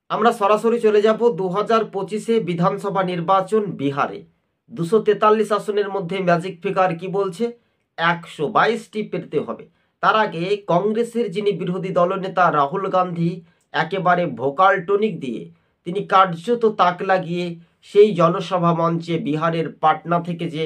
আমরা সরাসরি চলে যাব 2025-এ বিধানসভা নির্বাচন বিহারে 243 আসনের মধ্যে ম্যাজিক ফিগার কি বলছে 122টি পেতে হবে। তার আগে কংগ্রেসের যিনি বিরোধী দলনেতা রাহুল গান্ধী একেবারে ভোকাল টনিক দিয়ে তিনি কার্যত তাক লাগিয়ে সেই জনসভা মঞ্চে বিহারের পাটনা থেকে যে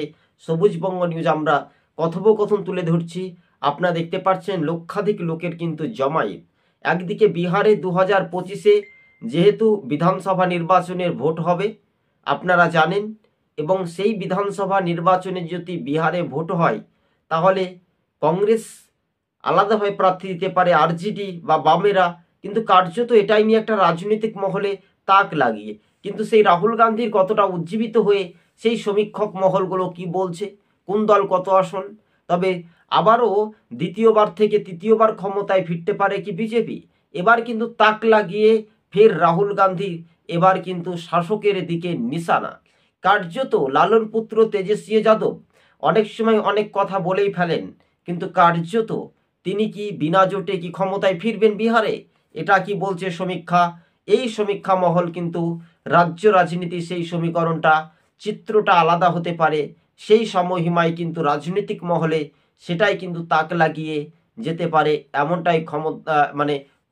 সবুজবঙ্গ নিউজ আমরা কথোপকথন তুলে ধরছি, আপনারা দেখতে পাচ্ছেন লক্ষাধিক লোকের কিন্তু জমায়েত। একদিকে বিহারে 2025-এ যেহেতু বিধানসভা নির্বাচনের ভোট হবে আপনারা জানেন, এবং সেই বিধানসভা নির্বাচনে যদি বিহারে ভোট হয় তাহলে কংগ্রেস আলাদাভাবে প্রার্থী দিতে পারে, আরজেডি বা বামেরা, কিন্তু কার্যত এটাই নিয়ে একটা রাজনৈতিক মহলে তাক লাগিয়ে। কিন্তু সেই রাহুল গান্ধীর কতটা উজ্জীবিত হয়ে সেই সমীক্ষক মহলগুলো কি বলছে, কোন দল কত আসন, তবে আবারও দ্বিতীয়বার থেকে তৃতীয়বার ক্ষমতায় ফিরতে পারে কি বিজেপি, এবার কিন্তু তাক লাগিয়ে ফের রাহুল গান্ধী এবার কিন্তু শাসকের দিকে নিশানা। কার্যত লালন পুত্র তেজস্বী যাদব অনেক সময় অনেক কথা বলেই ফেলেন, কিন্তু কার্যত তিনি কি বিনা জোটে কি ক্ষমতায় ফিরবেন বিহারে, এটা কি বলছে সমীক্ষা। এই সমীক্ষা মহল কিন্তু রাজ্য রাজনীতি সেই সমীকরণটা চিত্রটা আলাদা হতে পারে, সেই সময়সীমায় কিন্তু রাজনৈতিক মহলে সেটাই কিন্তু তাক লাগিয়ে যেতে পারে, এমনটাই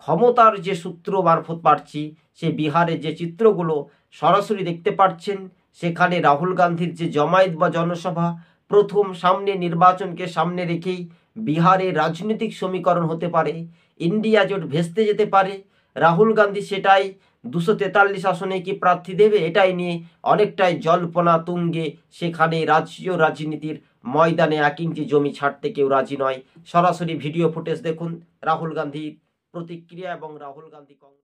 ক্ষমতার যে সূত্র মারফত পাচ্ছি, সে বিহারে যে চিত্রগুলো সরাসরি দেখতে পাচ্ছেন, সেখানে রাহুল গান্ধীর যে জমায়েত বা জনসভা প্রথম সামনে নির্বাচনকে সামনে রেখেই বিহারে রাজনৈতিক সমীকরণ হতে পারে, ইন্ডিয়া জোট ভেস্তে যেতে পারে। রাহুল গান্ধী সেটাই 243 আসনে কি প্রার্থী দেবে, এটাই নিয়ে অনেকটাই জল্পনা তুঙ্গে। সেখানে রাজ্য রাজনীতির ময়দানে 1 ইঞ্চি জমি ছাড়তে কেউ রাজি নয়। সরাসরি ভিডিও ফুটেজ দেখুন রাহুল গান্ধীর প্রতিক্রিয়া এবং রাহুল গান্ধী